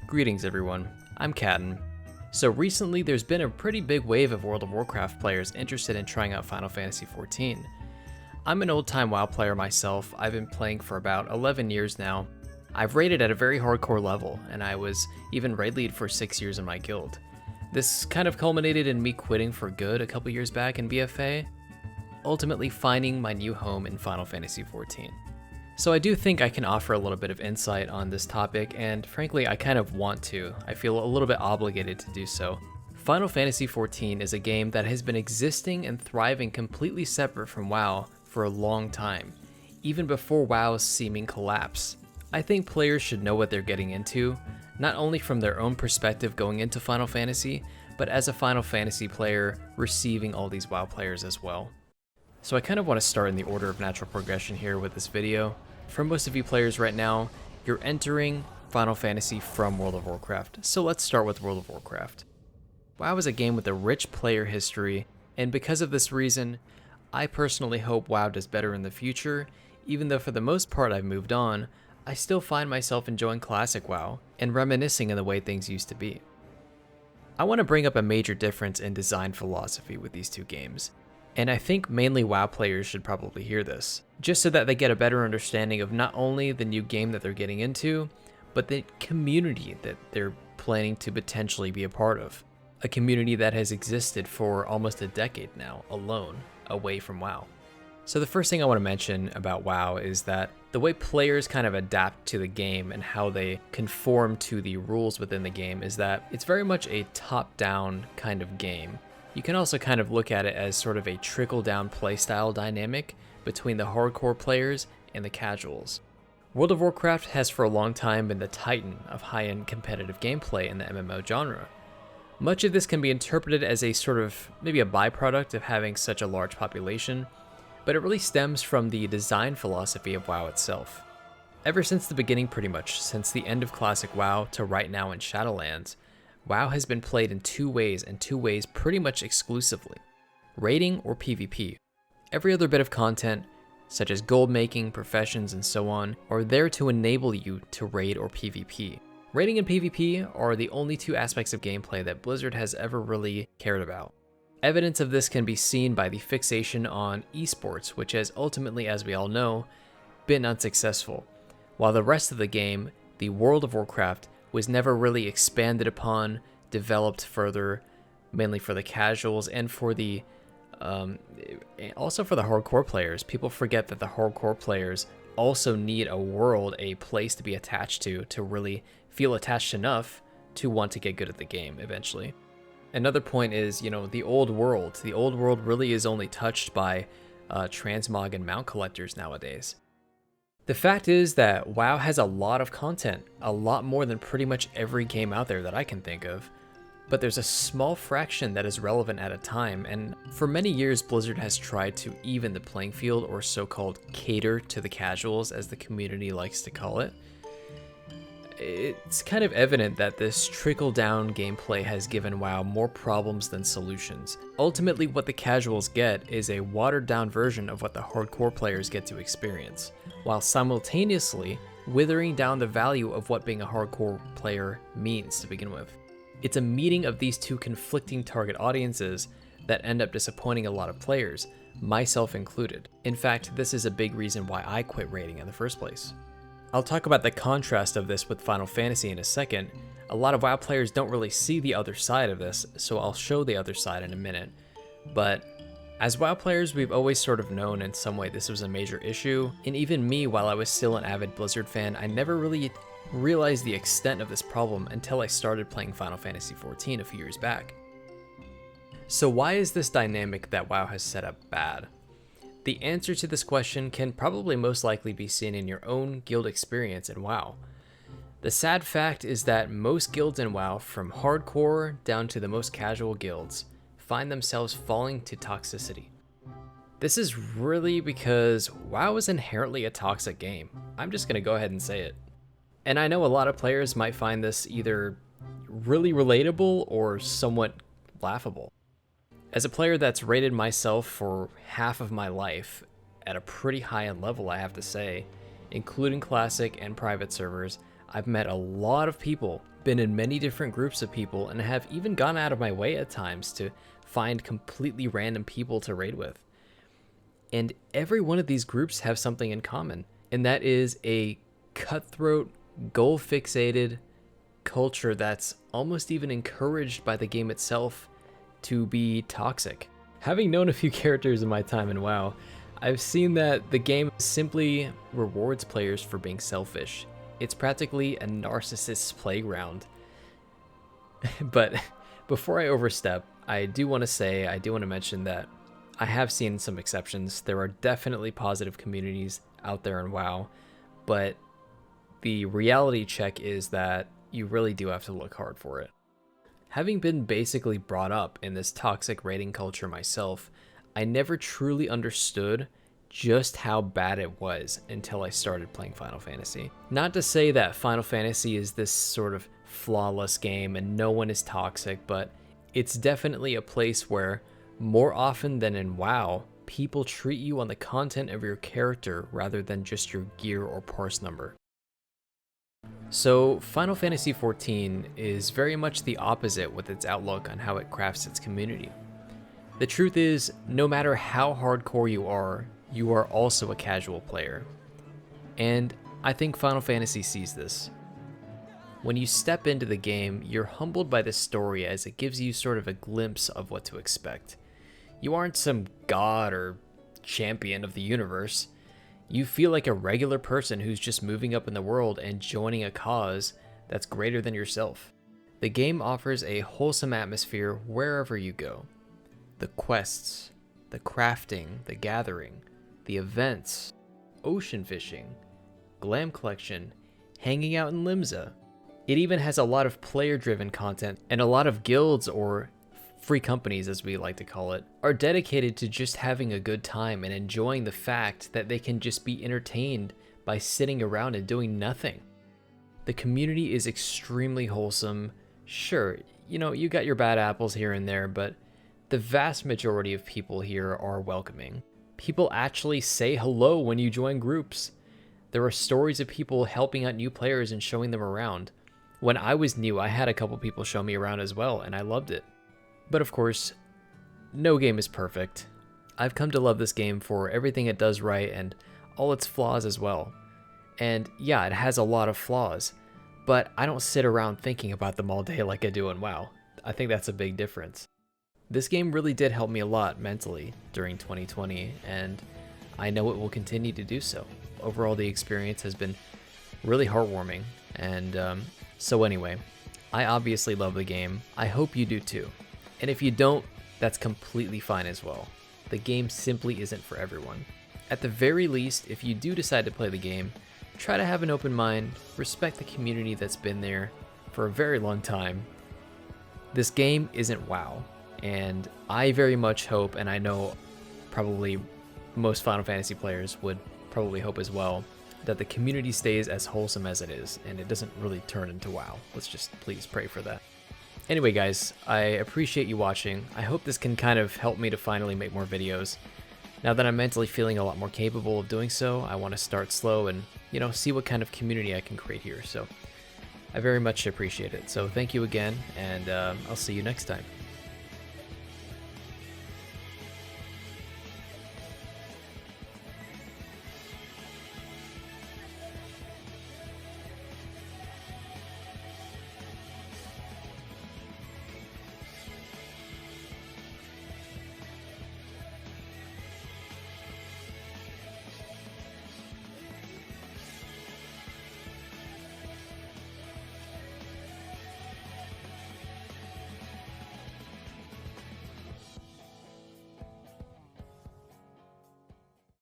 Greetings everyone, I'm Cadden. So recently there's been a pretty big wave of World of Warcraft players interested in trying out Final Fantasy XIV. I'm an old-time WoW player myself. I've been playing for about 11 years now. I've raided at a very hardcore level, and I was even raid lead for 6 years in my guild. This kind of culminated in me quitting for good a couple years back in BFA, ultimately finding my new home in Final Fantasy XIV. So I do think I can offer a little bit of insight on this topic, and frankly I kind of want to. I feel a little bit obligated to do so. Final Fantasy XIV is a game that has been existing and thriving completely separate from WoW for a long time, even before WoW's seeming collapse. I think players should know what they're getting into, not only from their own perspective going into Final Fantasy, but as a Final Fantasy player receiving all these WoW players as well. So I kind of want to start in the order of natural progression here with this video. For most of you players right now, you're entering Final Fantasy from World of Warcraft, so let's start with World of Warcraft. WoW is a game with a rich player history, and because of this reason, I personally hope WoW does better in the future. Even though for the most part I've moved on, I still find myself enjoying classic WoW and reminiscing in the way things used to be. I want to bring up a major difference in design philosophy with these two games. And I think mainly WoW players should probably hear this, just so that they get a better understanding of not only the new game that they're getting into, but the community that they're planning to potentially be a part of. A community that has existed for almost a decade now, alone, away from WoW. So the first thing I want to mention about WoW is that the way players kind of adapt to the game and how they conform to the rules within the game is that it's very much a top-down kind of game. You can also kind of look at it as sort of a trickle-down playstyle dynamic between the hardcore players and the casuals. World of Warcraft has for a long time been the titan of high-end competitive gameplay in the MMO genre. Much of this can be interpreted as a sort of maybe a byproduct of having such a large population, but it really stems from the design philosophy of WoW itself. Ever since the beginning, pretty much, since the end of classic WoW to right now in Shadowlands, WoW has been played in two ways, and two ways pretty much exclusively: raiding or PvP. Every other bit of content, such as gold making, professions, and so on, are there to enable you to raid or PvP. Raiding and PvP are the only two aspects of gameplay that Blizzard has ever really cared about. Evidence of this can be seen by the fixation on esports, which has ultimately, as we all know, been unsuccessful, while the rest of the game, the World of Warcraft, was never really expanded upon, developed further, mainly for the casuals and for the also for the hardcore players. People forget that the hardcore players also need a world, a place to be attached to really feel attached enough to want to get good at the game eventually. Another point is, the old world. The old world really is only touched by transmog and mount collectors nowadays. The fact is that WoW has a lot of content, a lot more than pretty much every game out there that I can think of, but there's a small fraction that is relevant at a time, and for many years Blizzard has tried to even the playing field, or so-called cater to the casuals, as the community likes to call it. It's kind of evident that this trickle-down gameplay has given WoW more problems than solutions. Ultimately, what the casuals get is a watered-down version of what the hardcore players get to experience, while simultaneously withering down the value of what being a hardcore player means to begin with. It's a meeting of these two conflicting target audiences that end up disappointing a lot of players, myself included. In fact, this is a big reason why I quit raiding in the first place. I'll talk about the contrast of this with Final Fantasy in a second. A lot of WoW players don't really see the other side of this, so I'll show the other side in a minute. But as WoW players, we've always sort of known in some way this was a major issue, and even me, while I was still an avid Blizzard fan, I never really realized the extent of this problem until I started playing Final Fantasy XIV a few years back. So why is this dynamic that WoW has set up bad? The answer to this question can probably most likely be seen in your own guild experience in WoW. The sad fact is that most guilds in WoW, from hardcore down to the most casual guilds, find themselves falling to toxicity. This is really because WoW is inherently a toxic game. I'm just gonna go ahead and say it. And I know a lot of players might find this either really relatable or somewhat laughable. As a player that's rated myself for half of my life at a pretty high-end level, I have to say, including classic and private servers, I've met a lot of people, been in many different groups of people, and have even gone out of my way at times to find completely random people to raid with. And every one of these groups have something in common, and that is a cutthroat, goal-fixated culture that's almost even encouraged by the game itself to be toxic. Having known a few characters in my time in WoW, I've seen that the game simply rewards players for being selfish. It's practically a narcissist's playground. But before I overstep, I do want to mention that I have seen some exceptions. There are definitely positive communities out there in WoW, but the reality check is that you really do have to look hard for it. Having been basically brought up in this toxic raiding culture myself, I never truly understood just how bad it was until I started playing Final Fantasy. Not to say that Final Fantasy is this sort of flawless game and no one is toxic, but it's definitely a place where, more often than in WoW, people treat you on the content of your character rather than just your gear or parse number. So Final Fantasy XIV is very much the opposite with its outlook on how it crafts its community. The truth is, no matter how hardcore you are also a casual player. And I think Final Fantasy sees this. When you step into the game, you're humbled by the story as it gives you sort of a glimpse of what to expect. You aren't some god or champion of the universe. You feel like a regular person who's just moving up in the world and joining a cause that's greater than yourself. The game offers a wholesome atmosphere wherever you go. The quests, the crafting, the gathering, the events, ocean fishing, glam collection, hanging out in Limsa. It even has a lot of player-driven content, and a lot of guilds, or free companies as we like to call it, are dedicated to just having a good time and enjoying the fact that they can just be entertained by sitting around and doing nothing. The community is extremely wholesome. Sure, you got your bad apples here and there, but the vast majority of people here are welcoming. People actually say hello when you join groups. There are stories of people helping out new players and showing them around. When I was new, I had a couple people show me around as well, and I loved it. But of course, no game is perfect. I've come to love this game for everything it does right and all its flaws as well. And yeah, it has a lot of flaws, but I don't sit around thinking about them all day like I do in WoW. I think that's a big difference. This game really did help me a lot mentally during 2020, and I know it will continue to do so. Overall, the experience has been really heartwarming, and so anyway, I obviously love the game. I hope you do too. And if you don't, that's completely fine as well. The game simply isn't for everyone. At the very least, if you do decide to play the game, try to have an open mind, respect the community that's been there for a very long time. This game isn't WoW, and I very much hope, and I know probably most Final Fantasy players would probably hope as well, that the community stays as wholesome as it is, and it doesn't really turn into WoW. Let's just please pray for that. Anyway guys, I appreciate you watching. I hope this can kind of help me to finally make more videos. Now that I'm mentally feeling a lot more capable of doing so, I want to start slow and, see what kind of community I can create here. So I very much appreciate it. So thank you again, and I'll see you next time.